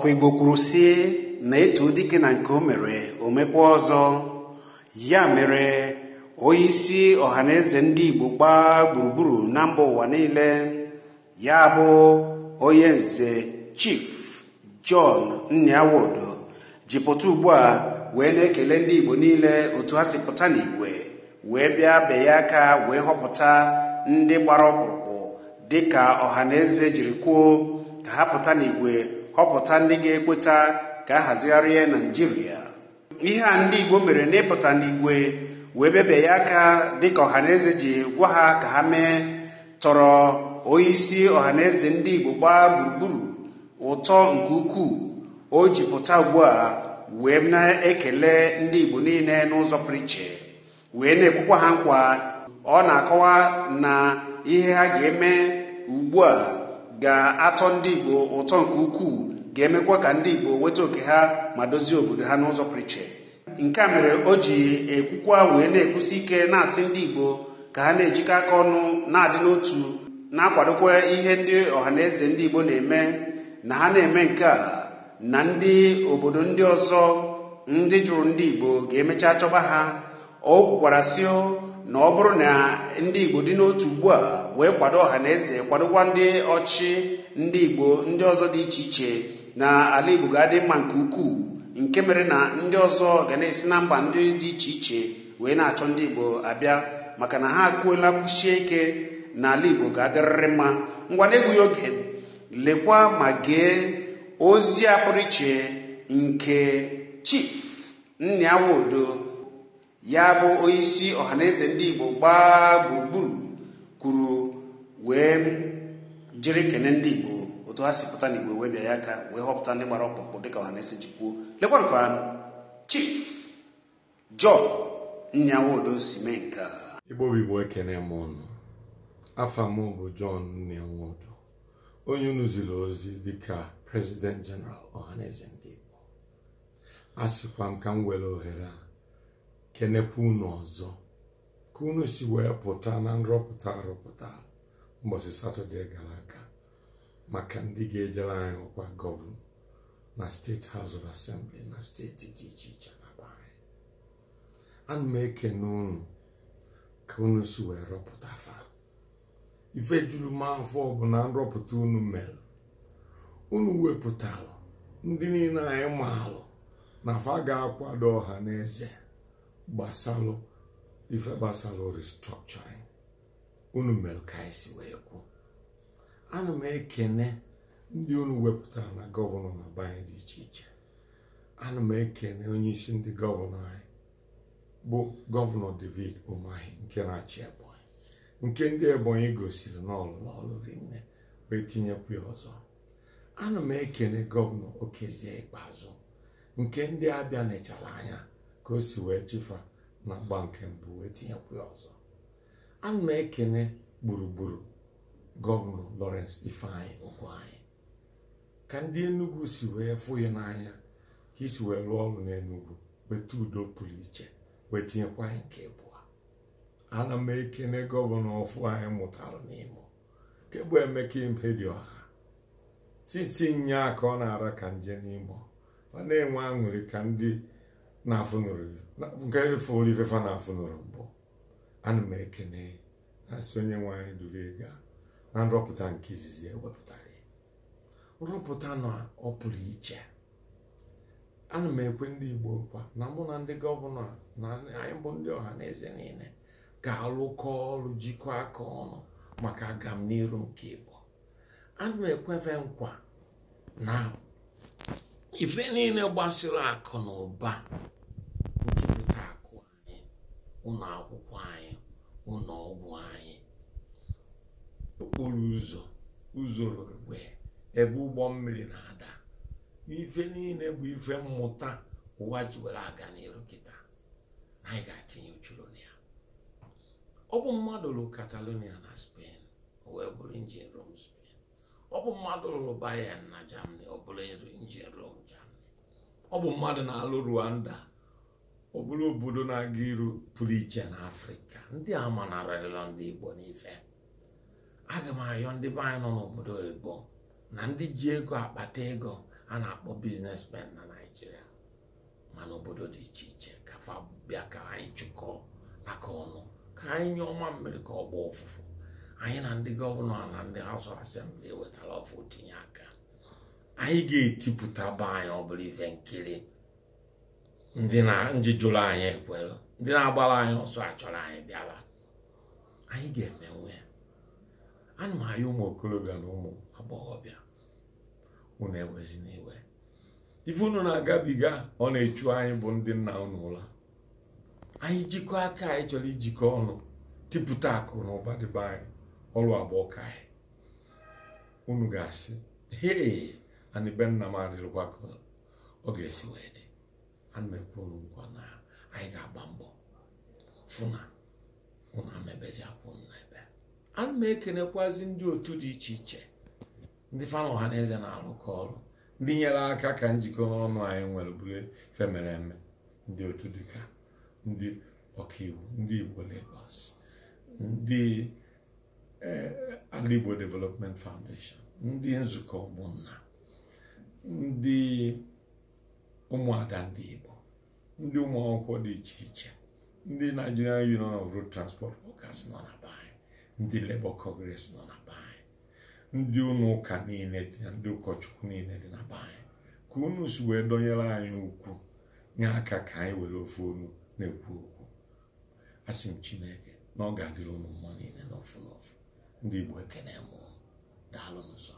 ọkwa Igbo kwuru si na etu dike na nke o mere omekwa ọzọ. Ya mere onyeisi ọhaneze ndị Igbo gbaa gburugburu na mba ụwa niile, ya bụ onye nze Chief John Nniawodo jipụta ugbu a wee na-ekele ndị Igbo niile otu ha si pụta n'igwe wee bịa be ya aka wee họpụta ndị gbara ọkpụrụkpụ dịka ọhaneze jiri kwuo ka ha pụta n'igwe họpụta ndị ga-ekweta ka a hazigharịa Naịjirịa. Ihe a ndị Igbo mere n'ịpụta n'igwe wee bịa ya aka dịka ọhaneze ji gwa ha ka ha mee tọrọ onyeisi ọhaneze ndị Igbo gbaa gburugburu ụtọ nke ukwuu. O ji pụta ugbu a wee na-ekele ndị Igbo niile n'ụzọ pụrụ iche wee na-ekwukwa ha nkwa. Ọ na-akọwa na ihe ha ga-eme ugbu a ga-atọ ndị Igbo ụtọ nke ukwuu, ga-emekwa ka ndị Igbo weta oke ha ma dozie obodo ha n'ụzọ pụrụ iche. Nke a mere o ji ekwukwa wee na-ekwusi ike na-asị ndị Igbo ka ha na-ejikọ aka ọnụ na-adị n'otu, na-akwadokwa ihe ndị ọhaneze ndị Igbo na-eme, na ha na-eme nke a na ndị obodo ndị ọzọ ndị jụrụ ndị Igbo ga-emecha chọba ha. O kwukwara sị na ọ bụrụ na ndị Igbo dị n'otu ugbu a wee kwado ọhaneze, kwadokwa ndị ọchị ndị Igbo ndị ọzọ dị iche iche, na ala Igbo ga-adị mma nke ukwuu, nke mere na ndị ọzọ ga na-esi na mba ndị dị iche iche wee na-achọ ndị Igbo abịa, maka na ha akwuola kwuchie ike na ala Igbo ga-adịrịrị mma. Ngwa na-egbughị oge, lekwa ma gee ozi a pụrụ iche nke Chief Nniawodo, ya bụ onyeisi ọhaneze ndị Igbo gbaa gburugburu, kwuru wee jiri kene ndị Igbo otu ha si pụta n'Igbo wee bịa ya aka wee họpụta ndị gbara ọkpụkpụ dịka ọhaneze ji kwuo. Lekwanụkwa Chief John Nniawodo si mee nke a. Igbo ekene m unu. Afa m bụ John Nniawodo, onye unu ziri ozi dịka President General ọhaneze ndị Igbo. Asịkwa m ka m were ohere a kenekwa unu ọzọ ka unu si wee pụta na nrọpụta arụpụta ụbọchị Satọde gara aga maka ndị ga-ejere anyị ọkwa gọvanọ na State House of Assembly na steeti dị iche iche na be anyị. Ana m ekene unu ka unu si wee rọpụta fa. Ife juru m afọ bụ na nrọpụta unu mere, unu wepụtara ndị niile anyị maalụ na fa ga-akwado ọhaneze gbasalụ ife gbasalụ restructuring. Unu mere ka anyị si wee kwu. Ana m ekene ndị unu wepụtara na gọvanọ na be anyị dị iche iche. Ana m ekene onye isi ndị gọvanọ anyị bụ gọvanọ David Umahi nke na-achị Ebonyi, nke ndị Ebonyi gosiri na ọlụlụ rinne wee tinyekwa ya ọzọ. Ana m ekene gọvanọ Okezie Ikpeazụ nke ndị Abịa nechara anya ka o si wee chifa na agba nke mbụ wee tinyekwa ya ọzọ. Ana m ekene gburugburu gọvanọ Lawrence Ifeanyi Ugwuanyi ka ndị Enugu si wee fụ ya n'anya ka isi wee lụọ ọrụ n'Enugu weta udo pụrụ iche wee tinyekwa anyị nke abụọ. Ana m ekene gọvanọ ọfụ anyị mụtara n'Imo nke bụ Emeka Ihedioha, siti nye aka ọ na-ara ka nje n'Imo, ọ na-enwe aṅụrị ka ndị na-afụnụrụ nke fụrụ ifefa na-afụnụrụ mbụ. Ana m ekene na-asị onye nwe anyị duru ego na nrọpụta nke izizi ewepụtara nrọpụta na ọ pụrụ iche. Ana m ekwe ndị Igbo nkwa na mụ na ndị gọvanọ na anyị bụ ndị ọhaneze niile ga-alụkọ ọrụ, jikọ aka ọnụ maka agamnihu nke Igbo. Ana m ekwefe nkwa na ife niile gbasara akụ na ụba, ntipụta akụ anyị, ụlọ akwụkwọ anyị, ụlọ ọgwụ anyị, okporo ụzọ rorogbe, ebe ụgbọ mmiri na-ada, ife niile bụ ife mmụta ụwa ji were aga n'iru kịta na anyị ga-atinye uchuru na ya. Ọ bụ mmadụ lụrụ Catalonia na Spain, o wee bụrụ injin Rome Spain. Ọ bụ mmadụ lụrụ Bayern na Germany, ọ bụrụ injin Rome Germany. Ọ bụ mmadụ na-alụ Rwanda, ọ bụrụ obodo na-aga iru pụrụ iche na Afrịka. Ndị a manarịla ndị Igbo n'ife. Aga m ayọ ndị be anyị nọ n'obodo oyibo na ndị ji ego akpata ego a na-akpọ businessmen na Naịjirịa ma n'obodo dị iche iche ka fa bịa ka anyị jikọọ aka ọnụ ka anyị nye ọma mmiri ka ọ gbaa ụfụfụ. Anyị na ndị gọvanọ na ndị House of Assembly ewetara ọfụ tinye aka. Anyị ga-etipụta be anyị ọ bụla ife nkiri ndị na njijụrụ anyị ekwelu, ndị na-agbara anyị ọsọ achọrọ anyị bịara. Anyị ga-emenwe ya. Ana m ayọ ụmụ okorobịa na ụmụ agbọghọbịa, unu ewezina iwe. Ife unu na-agabiga ọ na-echu anyị bụ ndị nna unu ụla. Anyị jikọ aka anyị chọrọ ijikọ ọnụ tipụta akụ na ụba dịbe anyị, ọrụ abụọ ka anyị. Unu ga-asị hee anyị be nna m adịrịkwa ka ọ ga-esi wee dị. Ana m ekwu unu nkwa na anyị ga-agba mbọ fụ na unu amebezi akwụ n'ebe. Ana m ekenekwazi ndị otu dị iche iche, ndị fa na ọhaneze na-arụkọ ọrụ, ndị nyere aka ka njikọ ọnụ anyị nwere bụrụ ife mere eme. Ndị otu dịka ndị ọkaiwu, ndị Igbo Lagos, ndị Ala Igbo Development Foundation, ndị nzukọ ụmụnna, ndị ụmụada ndị Igbo, ndị ụmụ akwụkwọ dị iche iche, ndị Nigerian Union of Road Transport Workers nọ na be anyị, ndị Labour Congress nọ na be anyị, ndị ụlọ ụka niile dị na ndị ụkọchukwu niile dị na be anyị, ka unu si wee dọnyere anyị ukwu nye aka ka anyị were ofu olu na-ekwu okwu. Asị m Chineke na ọ ga-adịrị unu mma niile n'ofu n'ofu. Ndị Igbo ekene m, daalụ n'ụzọ.